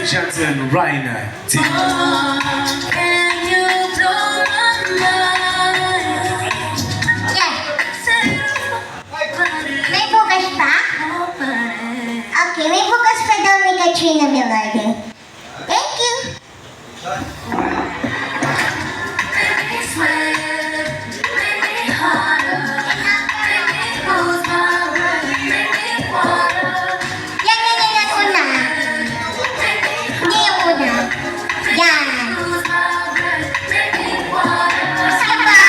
Johnson, Raina. Can you blow my mind? May bukas pa? Okay, may bukas pa daw ni Katrina Velarde. Thank you. Yan ang una. Hindi yung una. Yan. Isa pa.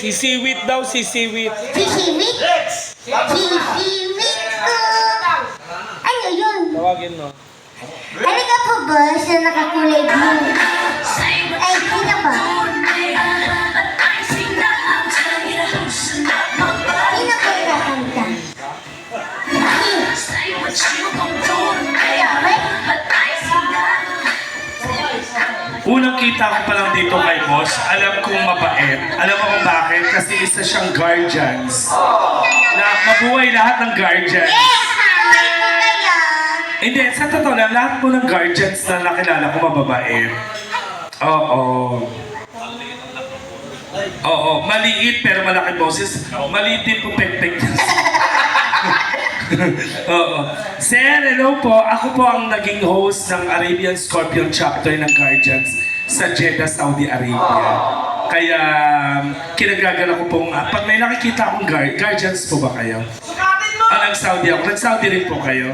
Sisiwit daw, sisiwit. Sisiwit? Sisiwit ko. Ano yun? Tawagin mo. Ano ka po ba sa nakakulay blue? Ay, sino ba? Sino ko kakanta? Unang kita ko pa lang dito kay boss, alam kong mabait. Alam mo kung bakit? Kasi isa siyang guardians. Na mabuhay lahat ng guardians. Yes! Kaway ko kaya. Hindi, sa totoo lang, lahat po ng guardians na nakilala ko mababait. Oo. Oo, maliit pero malaki boses. Maliit din po pek-pek. Oo. Sir, hello po. Ako po ang naging host ng Arabian Scorpion chapter ng Guardians sa Jeddah, Saudi Arabia. Kaya kinagagala ko pong, pag may nakikita akong Guardians po ba kayo? Nag-Saudi ako. Nag-Saudi rin po kayo?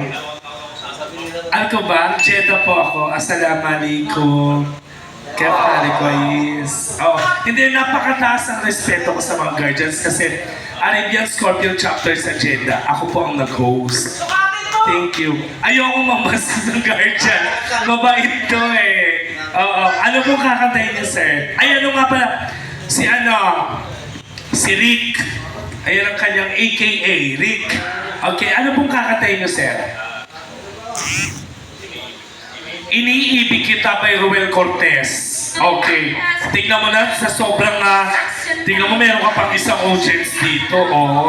Ano ko ba? Jeddah po ako. Assalamualaikum. Kaya pare ko is... Oh, hindi, napakataas ang respeto ko sa mga Guardians kasi Arabian Scorpion chapter sa Jeddah. Ako po ang nag-host. Thank you. Ayoko mamas ng Guardian. Mabait to eh. Oo. Ano pong kakantayin niyo, sir? Ay, ano nga pala? Si Rick. Ayan ang kanyang AKA, Rick. Okay, ano pong kakantayin niyo, sir? Iniibig kita by Ruel Cortez. Okay. Tingnan mo na sa sobrang tingnan mo meron ka pang isang audience dito. Oh.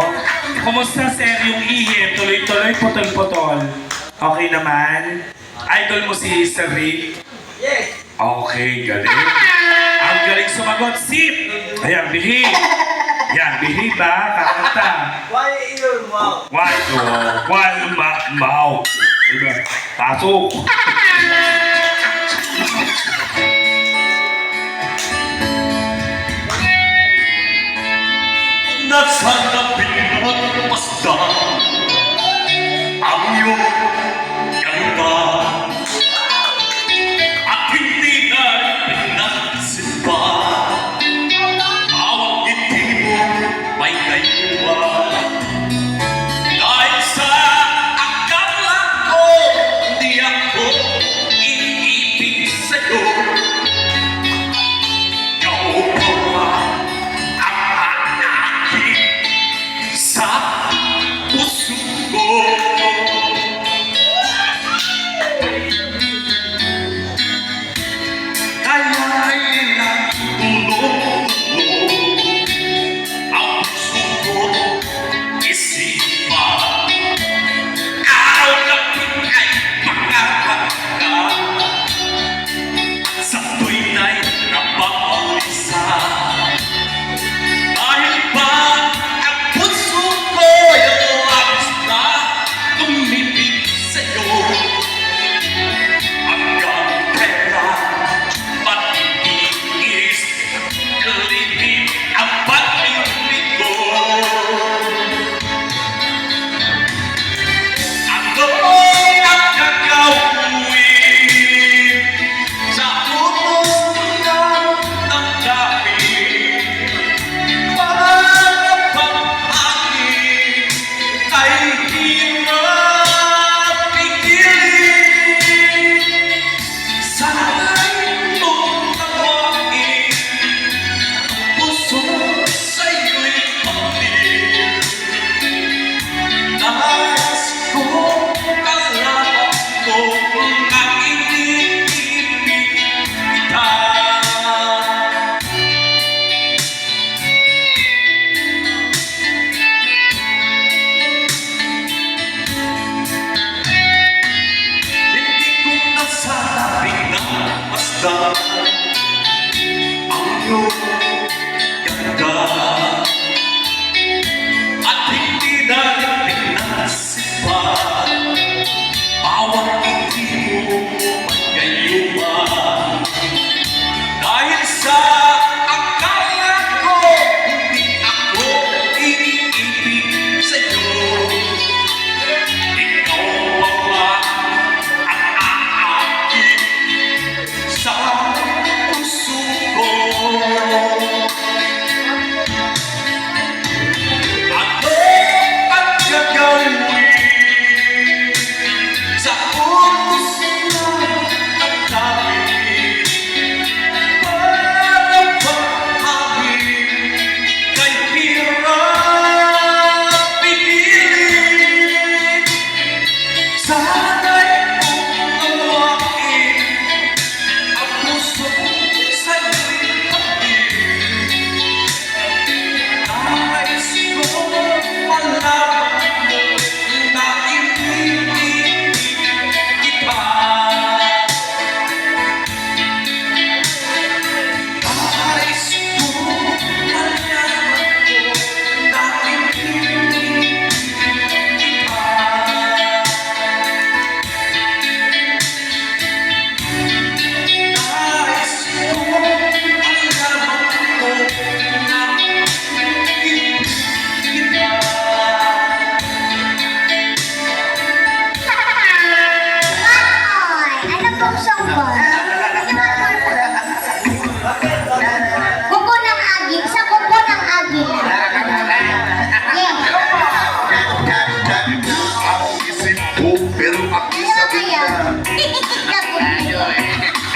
Kumusta sir yung ihi? Tuloy-tuloy, putol-putol. Okay naman? Idol mo si Sir Rick? Yes. Okay, galing. Ang galing sumagot. Sip! Ayan, bihib. Yan, bihib ba? Kakanta. Why your mouth? Why? Why mouth? Diba? Pasok. Nasa labing at pasdan ang iyong ganda at hindi na rin pinagsipan. Bawat ngiti mo may kayuan dahil sa akala ko hindi ako iibig sa'yo. Ikaw pa sa puso ko. Kaya ilang tulong mo ang puso ko isipan. Araw na pinay pangarap ka sa tuwina'y napapalisa. Dahil ba ang puso ko yung labis na tumibig sa'yo? Hanggang kailan matitiis, kalibig ang pag-ibig ko? Ano ang gagawin sa utos ng damdamin? Ang iyong ganda at hindi na rin pinasipan. Bawat ngiti mo may kayuman dahil sa akala ko hindi ako iibig sa'yo. Ikaw pa ba ang aakit sa puso ko?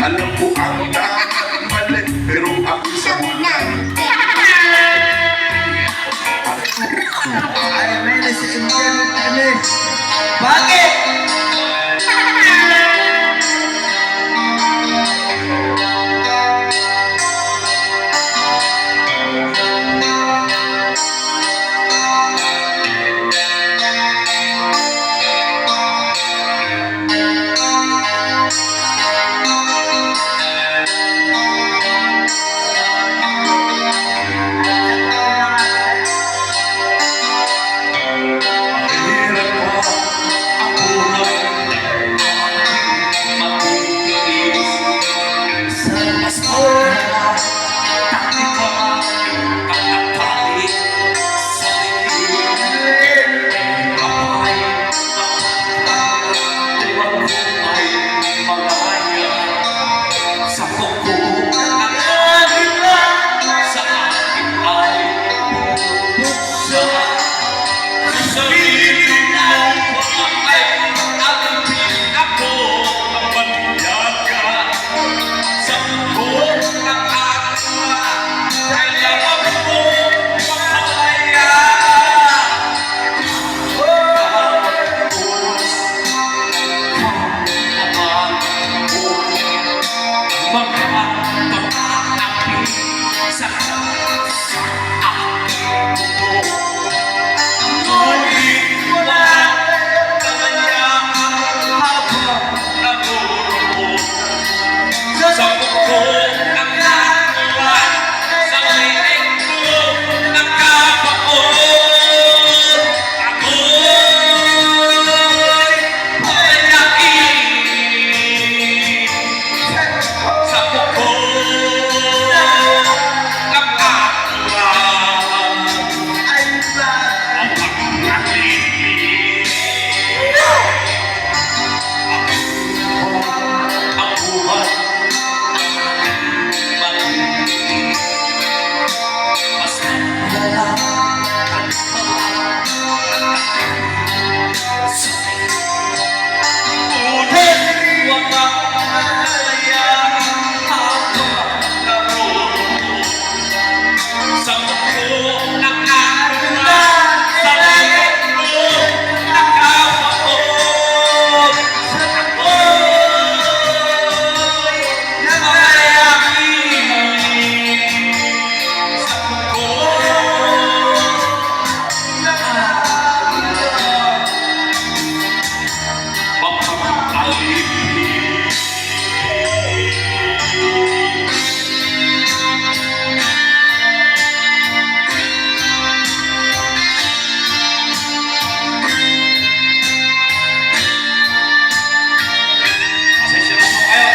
Alam ko ang tama at mali, pero ako sa una. Ay, may nasisimpan kami. Bakit?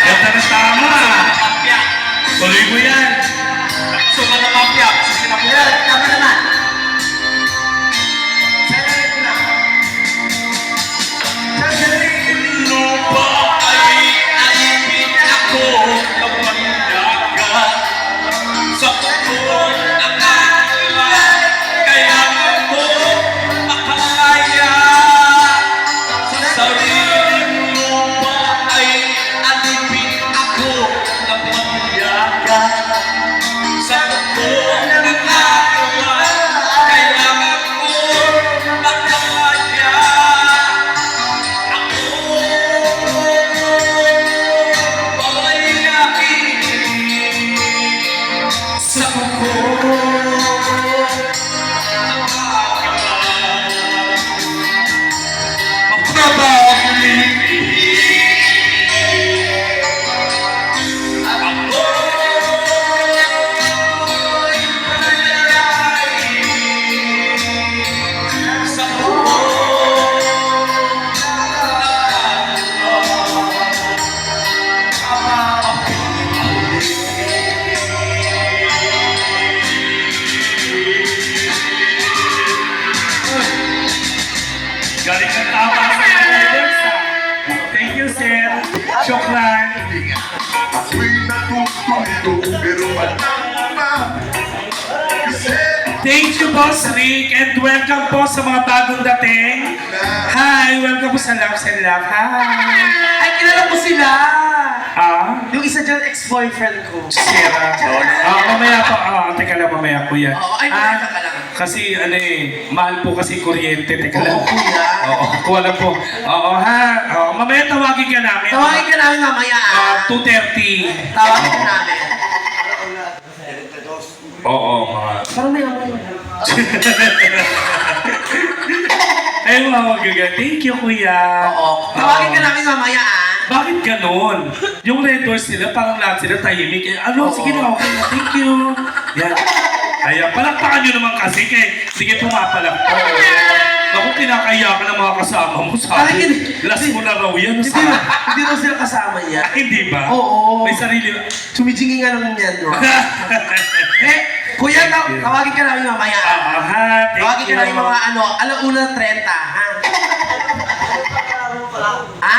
Ganda na tama. Tuloy mo yan. Sukat na mafia, Yan, tama naman. lupa ay alipin ako ng pandagat sa puno ng alat, kaya ako makakaya sa sariling lupa ay alipin ako ng pandagat sa puno ng alat, kaya ako makakaya. Sa kuko Galing ang tama sa guidance, ah. Thank you, sir. Shukran. Ako'y natututo, pero alam mo ba? Kasi Thank you, Boss Rick, and welcome po sa mga bagong dating. Hi, welcome po sa Loves and Love. Hi. Ay, kilala ko si ex-boyfriend ko. Sira. Mamaya pa. Teka lang, mamaya kuya. Oo, ay, mamaya ka lang. Kasi mahal po kasi kuryente. Teka lang. Oo, kuya. Oo, wala po. Oo ha. Mamaya tawagin ka namin. Tawagin ka namin mamaya 2:30. Tawagin ka namin. Oo, mga. Parang may amoy. Ay, mga magaga. Thank you, kuya. Oo. Tawagin ka namin mamaya Bakit ganon? Yung red doors nila, parang lahat sila tahimik. Sige na, okay na. Thank you. Yan. Kaya, palakpakan nyo naman kasi. Sige, pumapalakpak. Ako, kinakaya ka ng mga kasama mo. Sabi, last mo na raw yan. Hindi daw sila kasama niya. Hindi ba? Oo. May sarili. Sumijingi nga naman yan, bro. Kuya, tawagin ka namin mamaya. Thank Tawagin ka you. namin mga 1:30, ha? Ha?